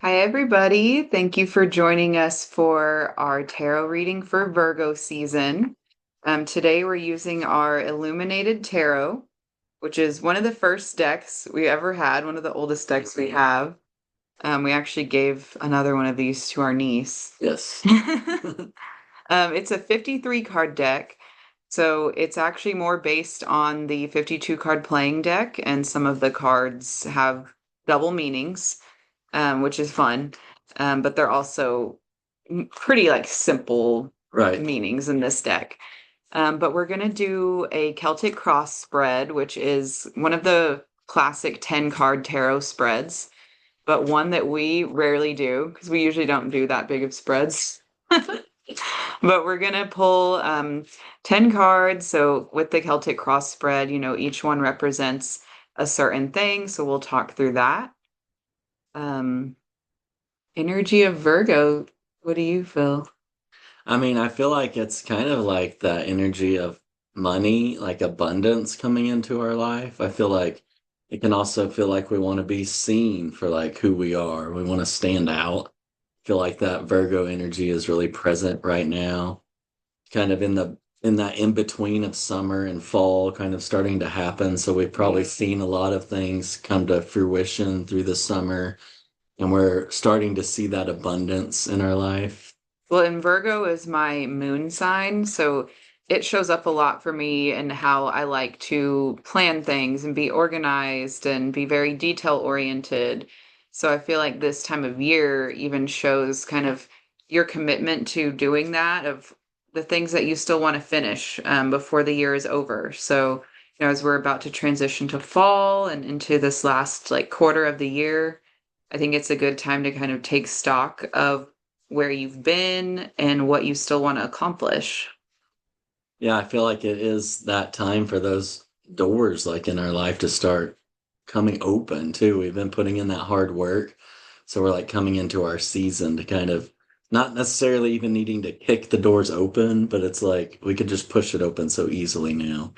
Hi, everybody. Thank you for joining us for our tarot reading for Virgo season. Today we're using our Illuminated Tarot, which is one of the first decks we ever had, one of the oldest decks we have. We actually gave another one of these to our niece. Yes. It's a 53 card deck, so it's actually more based on the 52 card playing deck, and some of the cards have double meanings, which is fun. But they're also pretty like simple Right. meanings in this deck. But we're gonna do a Celtic cross spread, which is one of the classic 10 card tarot spreads, but one that we rarely do because we usually don't do that big of spreads. But we're gonna pull 10 cards. So with the Celtic cross spread, each one represents a certain thing. So we'll talk through that. Um, Energy of Virgo. What do you feel? I mean, I feel like it's kind of like the energy of money, like abundance coming into our life. I feel like it can also feel like we want to be seen for like who we are. We want to stand out. I feel like that Virgo energy is really present right now, kind of in that in between of summer and fall kind of starting to happen. So we've probably Yeah. seen a lot of things come to fruition through the summer, and we're starting to see that abundance in our life. Well, and Virgo is my moon sign, so it shows up a lot for me and how I like to plan things and be organized and be very detail oriented. So I feel like this time of year even shows kind of your commitment to doing that, of the things that you still want to finish before the year is over. So, as we're about to transition to fall and into this last like quarter of the year, I think it's a good time to kind of take stock of where you've been and what you still want to accomplish. Yeah, I feel like it is that time for those doors like in our life to start coming open too. We've been putting in that hard work. So we're like coming into our season to kind of not necessarily even needing to kick the doors open, but it's like we could just push it open so easily now.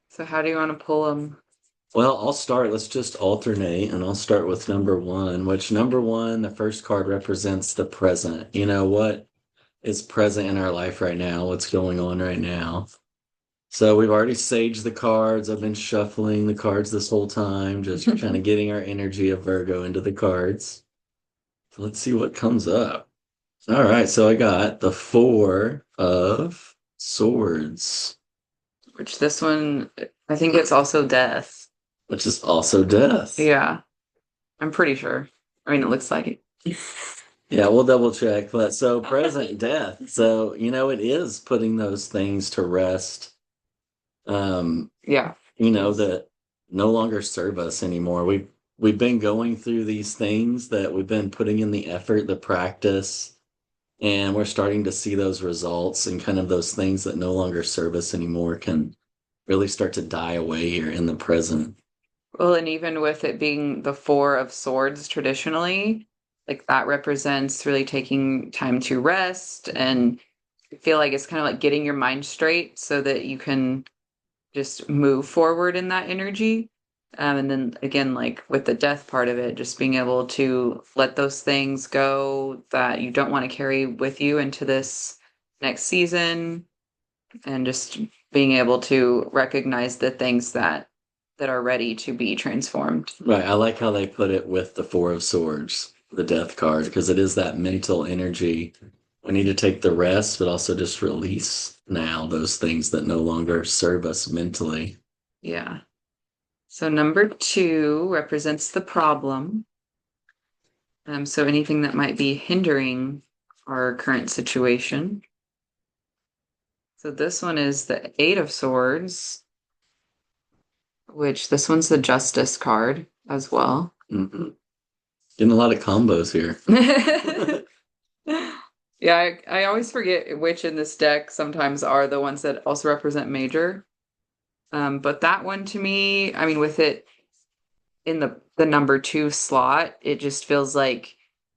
So, how do you want to pull them? Well, I'll start. Let's just alternate, and I'll start with number one, which number one, the first card represents the present. You know, what is present in our life right now? What's going on right now? So we've already saged the cards. I've been shuffling the cards this whole time, just kind of getting our energy of Virgo into the cards. So let's see what comes up. All right, so I got the Four of Swords, Which this one, I think it's also death. which is also death. Yeah, I'm pretty sure. I mean, it looks like it. Yeah, we'll double check. But so present death. So, it is putting those things to rest, um, Yeah. that no longer serve us anymore. We've been going through these things that we've been putting in the effort, the practice, and we're starting to see those results, and kind of those things that no longer serve us anymore can really start to die away here in the present. Well, and even with it being the Four of Swords traditionally, like that represents really taking time to rest. And I feel like it's kind of like getting your mind straight so that you can just move forward in that energy. And then again, like with the death part of it, just being able to let those things go that you don't want to carry with you into this next season, and just being able to recognize the things that are ready to be transformed. Right. I like how they put it with the Four of Swords, the death card, because it is that mental energy. We need to take the rest, but also just release now those things that no longer serve us mentally. Yeah. So number two represents the problem. So anything that might be hindering our current situation. So this one is the Eight of Swords, which this one's the Justice card as well. Hmm. Getting a lot of combos here. Yeah, I always forget which in this deck sometimes are the ones that also represent major. But that one to me, I mean, with it in the number two slot, it just feels like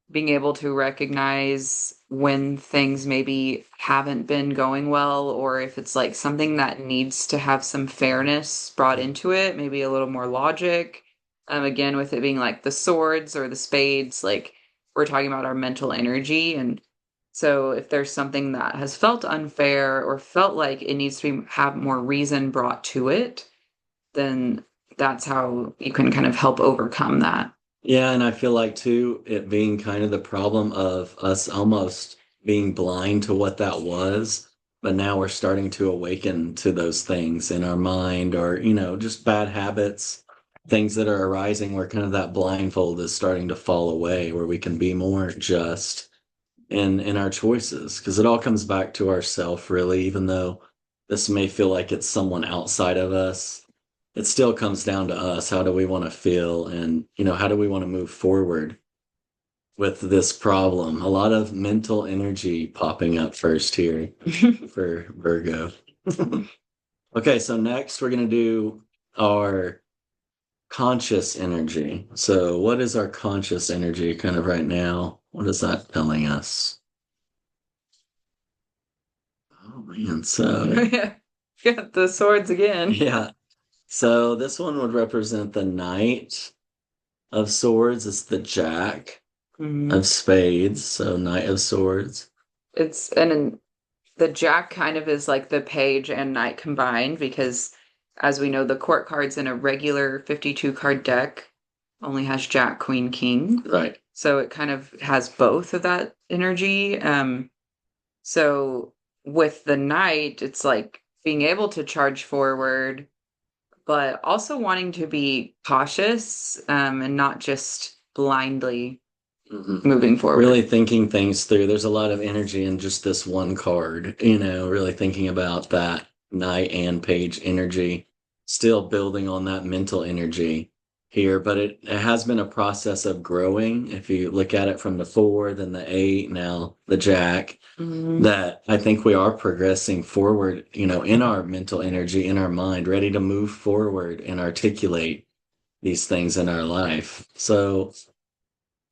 being able to recognize when things maybe haven't been going well, or if it's like something that needs to have some fairness brought into it, maybe a little more logic. Again, with it being like the swords or the spades, like we're talking about our mental energy. And so if there's something that has felt unfair or felt like it needs to have more reason brought to it, then that's how you can kind of help overcome that. Yeah, and I feel like too, it being kind of the problem of us almost being blind to what that was, but now we're starting to awaken to those things in our mind or, just bad habits, things that are arising where kind of that blindfold is starting to fall away, where we can be more just in our choices. Because it all comes back to ourself, really, even though this may feel like it's someone outside of us, it still comes down to us. How do we want to feel? And, how do we want to move forward with this problem? A lot of mental energy popping up first here for Virgo. Okay, so next we're going to do our conscious energy. So, what is our conscious energy kind of right now? What is that telling us? Oh man, so Yeah. Got the swords again. yeah. So this one would represent the Knight of Swords. It's the Jack Mhm. of Spades. So Knight of Swords. And the Jack kind of is like the page and knight combined because, as we know, the court cards in a regular 52 card deck only has Jack, Queen, King. Right. So it kind of has both of that energy. So with the knight, it's like being able to charge forward, but also wanting to be cautious, and not just blindly moving forward. Really thinking things through. There's a lot of energy in just this one card, really thinking about that Knight and Page energy, still building on that mental energy here, but it has been a process of growing. If you look at it from the four, then the eight, now the Jack, Mhm. that I think we are progressing forward, in our mental energy, in our mind, ready to move forward and articulate these things in our life. So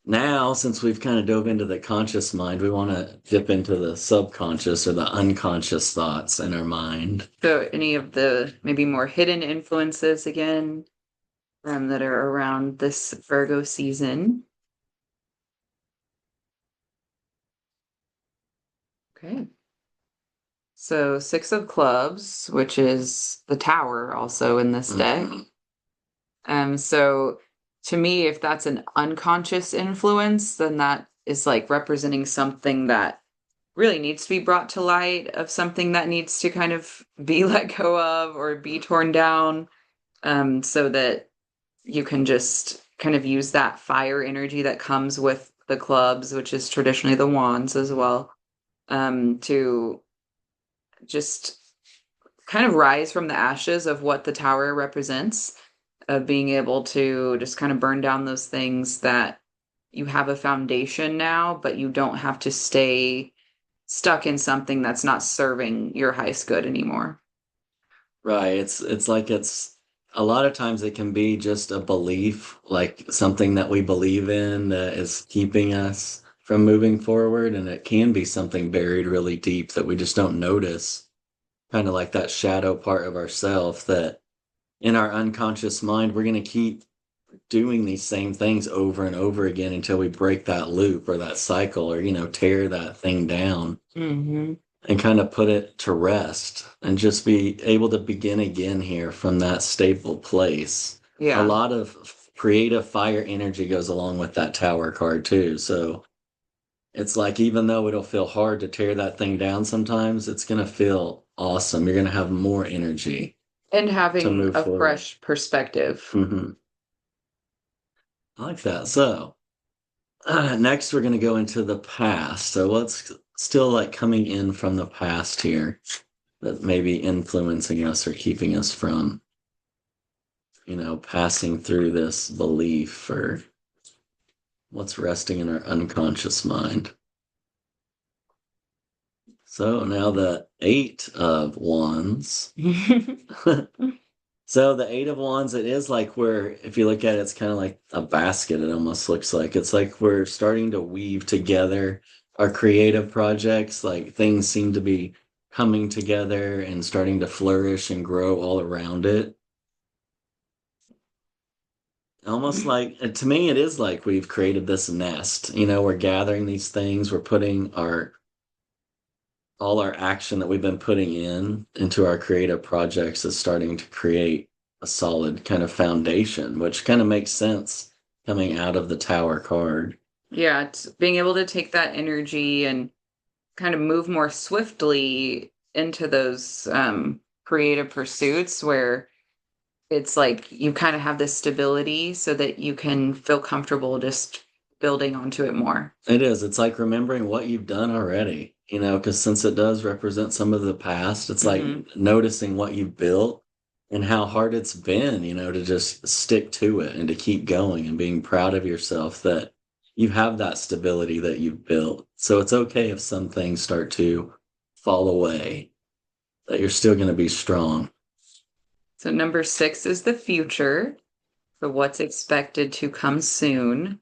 now, since we've kind of dove into the conscious mind, we want to dip into the subconscious or the unconscious thoughts in our mind. So any of the maybe more hidden influences again, that are around this Virgo season. Okay. So six of clubs, which is the tower also in this deck. Mhm. So to me, if that's an unconscious influence, then that is like representing something that really needs to be brought to light, of something that needs to kind of be let go of or be torn down, so that you can just kind of use that fire energy that comes with the clubs, which is traditionally the wands as well, to just kind of rise from the ashes of what the tower represents, of being able to just kind of burn down those things that you have a foundation now, but you don't have to stay stuck in something that's not serving your highest good anymore. Right. It's like it's a lot of times it can be just a belief, like something that we believe in that is keeping us from moving forward. And it can be something buried really deep that we just don't notice, kind of like that shadow part of ourself that in our unconscious mind, we're going to keep doing these same things over and over again until we break that loop or that cycle or, tear that thing down Hmm. and kind of put it to rest and just be able to begin again here from that stable place. A Yeah. lot of creative fire energy goes along with that tower card too. So it's like, even though it'll feel hard to tear that thing down sometimes, it's going to feel awesome. You're going to have more energy And to having move a forward. fresh perspective. I like that. So, next, we're going to go into the past. So, what's still like coming in from the past here that may be influencing us or keeping us from, passing through this belief or what's resting in our unconscious mind? So, now the Eight of Wands. So the Eight of Wands, it is like we're, if you look at it, it's kind of like a basket, it almost looks like. It's like we're starting to weave together our creative projects, like things seem to be coming together and starting to flourish and grow all around it. Almost like, to me, it is like we've created this nest. We're gathering these things, we're putting our all our action that we've been putting into our creative projects is starting to create a solid kind of foundation, which kind of makes sense coming out of the Tower card. Yeah, it's being able to take that energy and kind of move more swiftly into those creative pursuits where it's like you kind of have this stability so that you can feel comfortable just building onto it more. It is. It's like remembering what you've done already, because since it does represent some of the past, it's like Hmm. noticing what you've built and how hard it's been, to just stick to it and to keep going and being proud of yourself that you have that stability that you've built. So it's okay if some things start to fall away, that you're still going to be strong. So number 6 is the future, for what's expected to come soon.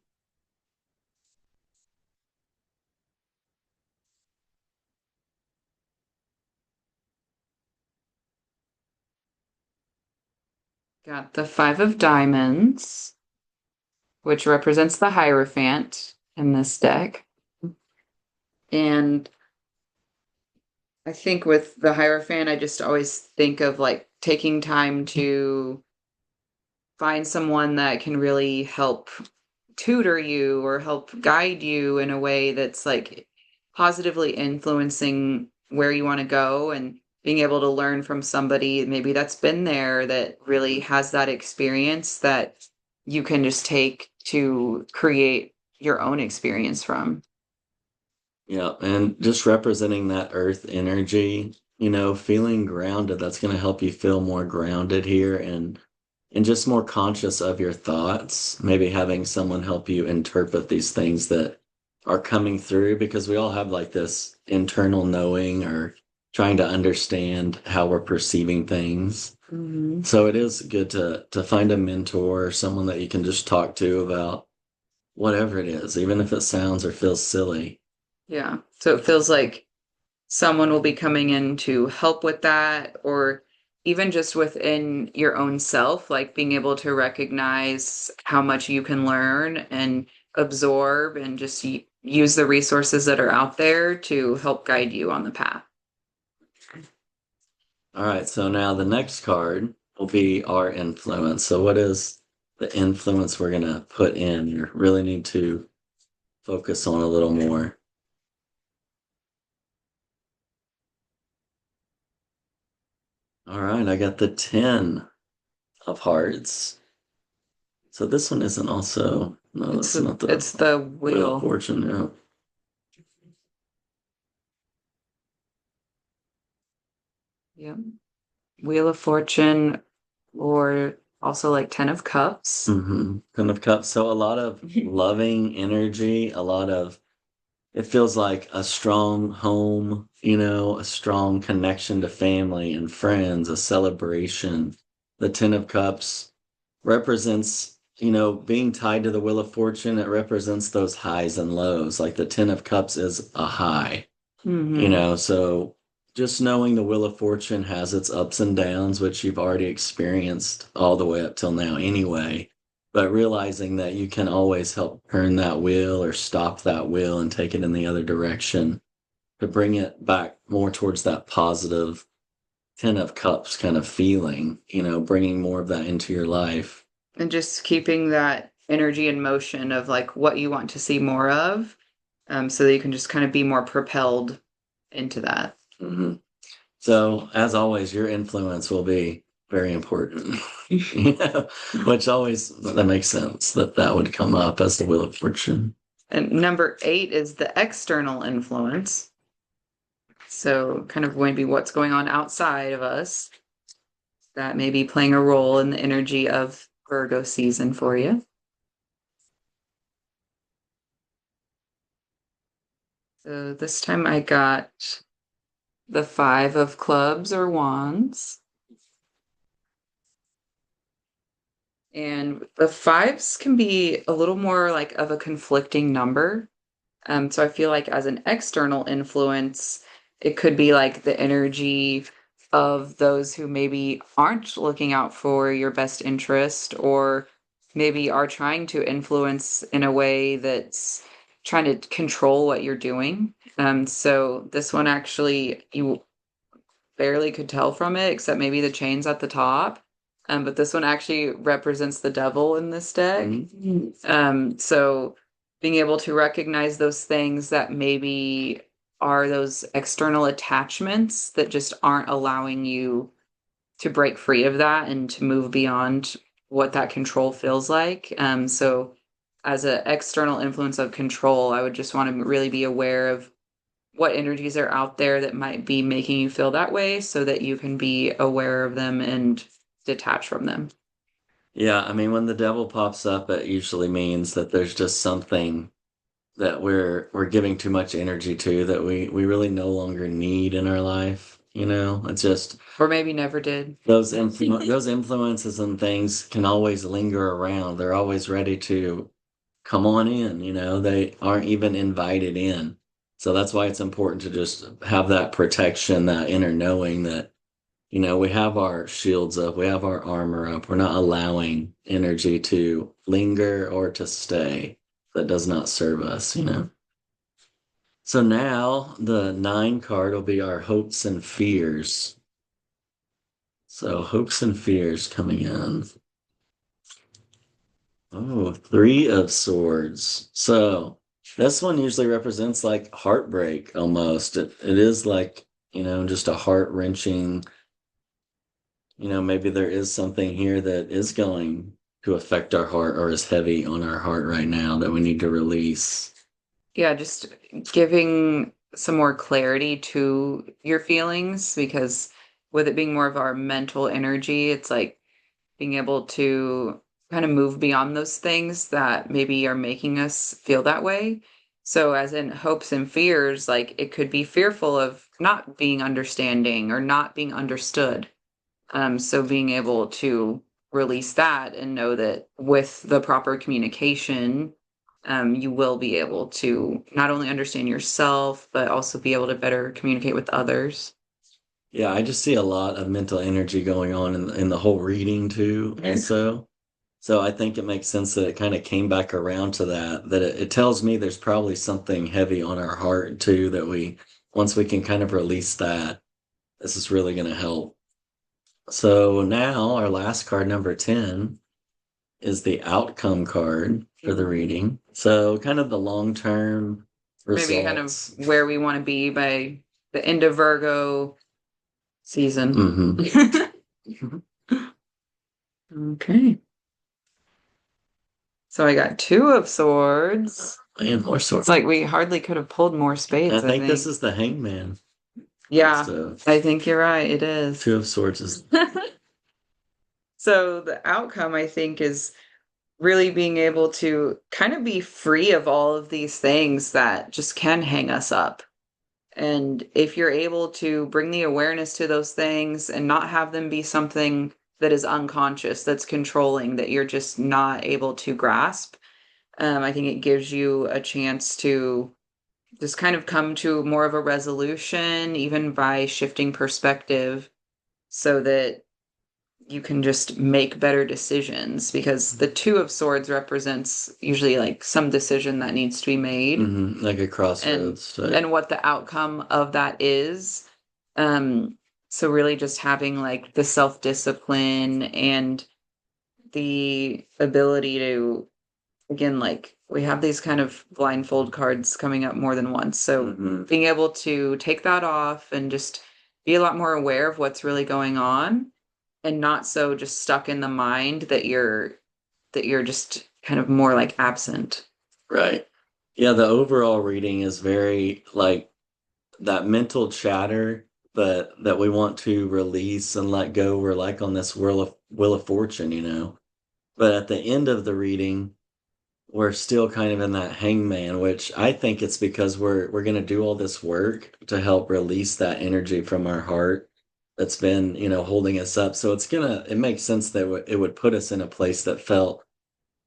Got the 5 of Diamonds, which represents the Hierophant in this deck. And I think with the Hierophant, I just always think of like taking time to find someone that can really help tutor you or help guide you in a way that's like positively influencing where you want to go, and being able to learn from somebody maybe that's been there, that really has that experience that you can just take to create your own experience from. Yeah, and just representing that earth energy, feeling grounded, that's going to help you feel more grounded here and just more conscious of your thoughts. Maybe having someone help you interpret these things that are coming through because we all have like this internal knowing or trying to understand how we're perceiving things. Hmm. So it is good to find a mentor or someone that you can just talk to about whatever it is, even if it sounds or feels silly. Yeah. So it feels like someone will be coming in to help with that, or even just within your own self, like being able to recognize how much you can learn and absorb and just use the resources that are out there to help guide you on the path. All right, so now the next card will be our influence. So what is the influence we're gonna put in? You really need to focus on a little more. All right, I got the 10 of hearts. So this one isn't also, no, It's that's not the it's the Wheel of wheel. Fortune. No. Yeah. Wheel of Fortune, or also like 10 of Cups. Mm-hmm. 10 of Cups. So a lot of loving energy, a lot of it feels like a strong home, a strong connection to family and friends, a celebration. The Ten of Cups represents, being tied to the Wheel of Fortune. It represents those highs and lows. Like the Ten of Cups is a high, Hmm. so just knowing the Wheel of Fortune has its ups and downs, which you've already experienced all the way up till now anyway, but realizing that you can always help turn that wheel or stop that wheel and take it in the other direction to bring it back more towards that positive Ten of Cups kind of feeling, bringing more of that into your life. And just keeping that energy in motion of like what you want to see more of, so that you can just kind of be more propelled into that. Hmm. So, as always, your influence will be very important, which always that makes sense that that would come up as the Wheel of Fortune. And number 8 is the external influence. So, kind of maybe what's going on outside of us that may be playing a role in the energy of Virgo season for you. So, this time I got the 5 of Clubs or Wands. And the fives can be a little more like of a conflicting number. So I feel like as an external influence, it could be like the energy of those who maybe aren't looking out for your best interest, or maybe are trying to influence in a way that's trying to control what you're doing. So this one actually, you barely could tell from it, except maybe the chains at the top. But this one actually represents the devil in this deck. So being able to recognize those things that maybe are those external attachments that just aren't allowing you to break free of that and to move beyond what that control feels like. So as an external influence of control, I would just want to really be aware of what energies are out there that might be making you feel that way so that you can be aware of them and detach from them. Yeah, I mean, when the devil pops up, it usually means that there's just something that we're giving too much energy to that we really no longer need in our life. It's just Or maybe never did. those influences and things can always linger around. They're always ready to come on in, they aren't even invited in. So that's why it's important to just have that protection, that inner knowing that, we have our shields up, we have our armor up. We're not allowing energy to linger or to stay that does not serve us. So now the 9 card will be our hopes and fears. So hopes and fears coming in. Oh, 3 of swords. So this one usually represents like heartbreak almost. It is like, just a heart-wrenching, maybe there is something here that is going to affect our heart or is heavy on our heart right now that we need to release. Yeah, just giving some more clarity to your feelings because with it being more of our mental energy, it's like being able to kind of move beyond those things that maybe are making us feel that way. So, as in hopes and fears, like it could be fearful of not being understanding or not being understood. So, being able to release that and know that with the proper communication, you will be able to not only understand yourself, but also be able to better communicate with others. Yeah, I just see a lot of mental energy going on in the whole reading too, also. So I think it makes sense that it kind of came back around to that it tells me there's probably something heavy on our heart too that once we can kind of release that, this is really going to help. So now our last card, number 10, is the outcome card for the reading. So kind of the long-term Maybe kind of results. where we want to be by the end of Virgo season. Okay. So I got 2 of swords. And more swords. It's like we hardly could have pulled more spades, I I think this think. is the hangman. Yeah, So I think you're right. It is. 2 of swords is So the outcome, I think, is really being able to kind of be free of all of these things that just can hang us up. And if you're able to bring the awareness to those things and not have them be something that is unconscious, that's controlling, that you're just not able to grasp, I think it gives you a chance to just kind of come to more of a resolution, even by shifting perspective, so that you can just make better decisions because the 2 of swords represents usually like some decision that needs to be made like a and crossroads type. and what the outcome of that is. So really just having like the self-discipline and the ability to, again, like we have these kind of blindfold cards coming up more than once, so being able to take that off and just be a lot more aware of what's really going on and not so just stuck in the mind that you're just kind of more like absent. Right. Yeah, the overall reading is very like that mental chatter that we want to release and let go. We're like on this wheel of fortune. But at the end of the reading, we're still kind of in that hangman, which I think it's because we're going to do all this work to help release that energy from our heart that's been, holding us up. So it makes sense that it would put us in a place that felt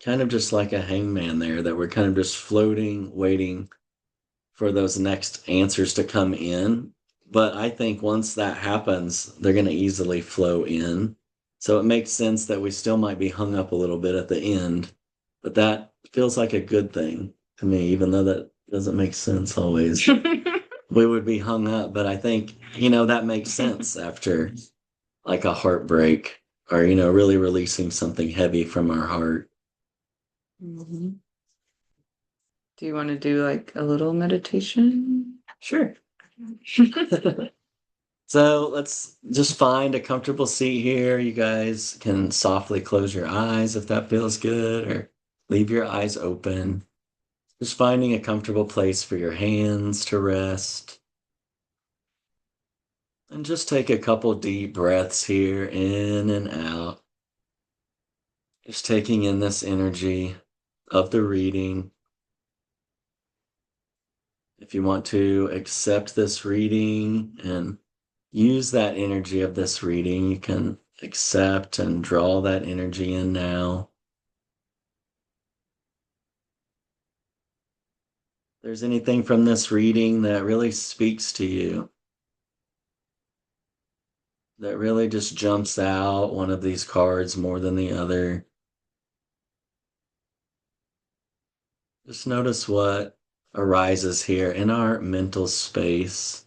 kind of just like a hangman there, that we're kind of just floating, waiting for those next answers to come in. But I think once that happens, they're going to easily flow in. So it makes sense that we still might be hung up a little bit at the end, but that feels like a good thing to me, even though that doesn't make sense always. We would be hung up, but I think, that makes sense after like a heartbreak or, really releasing something heavy from our heart. Mhm. Do you want to do like a little meditation? Sure. So let's just find a comfortable seat here. You guys can softly close your eyes if that feels good, or leave your eyes open. Just finding a comfortable place for your hands to rest. And just take a couple deep breaths here, in and out. Just taking in this energy of the reading. If you want to accept this reading and use that energy of this reading, you can accept and draw that energy in now. If there's anything from this reading that really speaks to you, that really just jumps out, one of these cards more than the other, just notice what arises here in our mental space.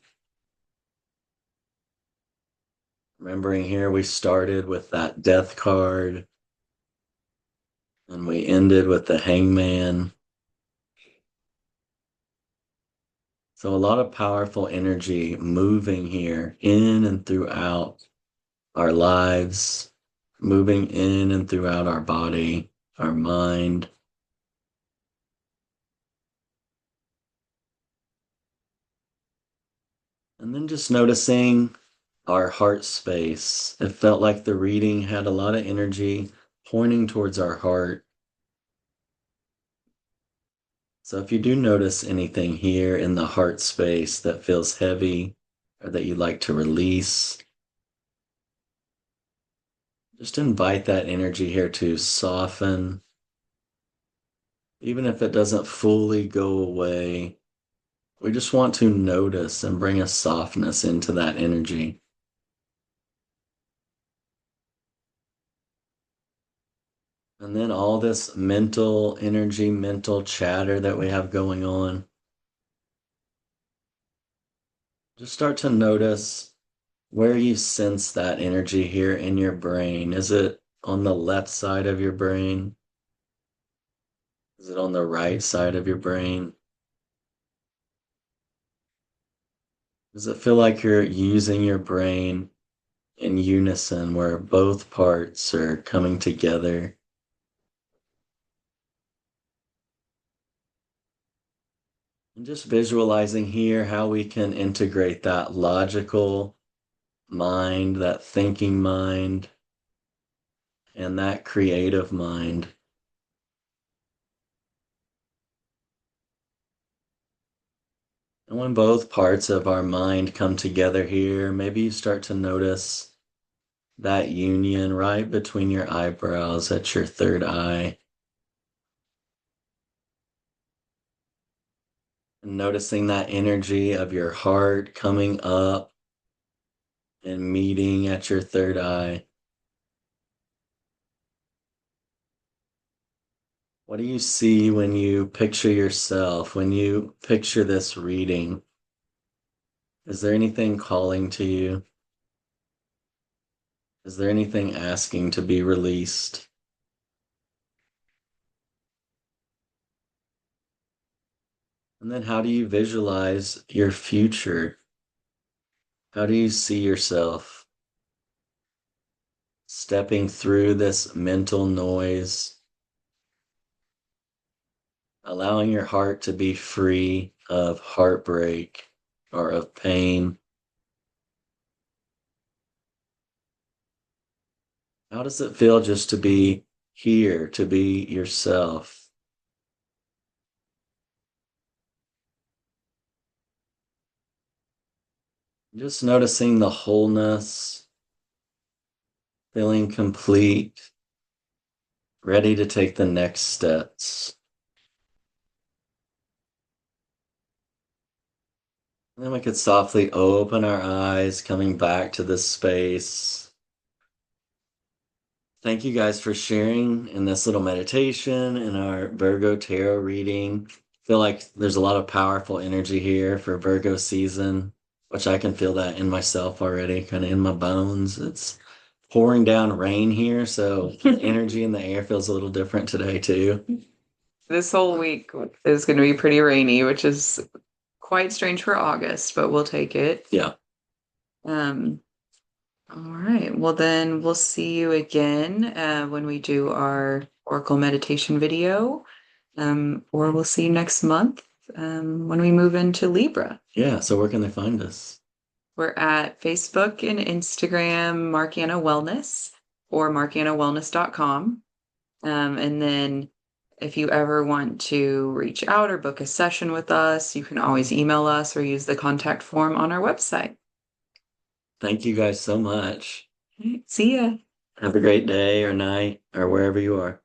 Remembering here, we started with that death card and we ended with the hangman. So a lot of powerful energy moving here in and throughout our lives, moving in and throughout our body, our mind. And then just noticing our heart space. It felt like the reading had a lot of energy pointing towards our heart. So if you do notice anything here in the heart space that feels heavy or that you'd like to release, just invite that energy here to soften. Even if it doesn't fully go away, we just want to notice and bring a softness into that energy. And then all this mental energy, mental chatter that we have going on, just start to notice where you sense that energy here in your brain. Is it on the left side of your brain? Is it on the right side of your brain? Does it feel like you're using your brain in unison where both parts are coming together? And just visualizing here how we can integrate that logical mind, that thinking mind, and that creative mind. And when both parts of our mind come together here, maybe you start to notice that union right between your eyebrows at your third eye. And noticing that energy of your heart coming up and meeting at your third eye. What do you see when you picture yourself, when you picture this reading? Is there anything calling to you? Is there anything asking to be released? And then how do you visualize your future? How do you see yourself stepping through this mental noise, allowing your heart to be free of heartbreak or of pain? How does it feel just to be here, to be yourself? Just noticing the wholeness, feeling complete, ready to take the next steps. And then we could softly open our eyes, coming back to this space. Thank you guys for sharing in this little meditation and our Virgo tarot reading. Feel like there's a lot of powerful energy here for Virgo season, which I can feel that in myself already, kind of in my bones. It's pouring down rain here, so the energy in the air feels a little different today too. This whole week is going to be pretty rainy, which is quite strange for August, but we'll take it. Yeah. Um, all right. Well, then we'll see you again when we do our Oracle meditation video, or we'll see you next month when we move into Libra. Yeah. So where can they find us? We're at Facebook and Instagram, MARKANNA Wellness or markannawellness.com. And then if you ever want to reach out or book a session with us, you can always email us or use the contact form on our website. Thank you guys so much. All right, see ya. Have a great day or night or wherever you are.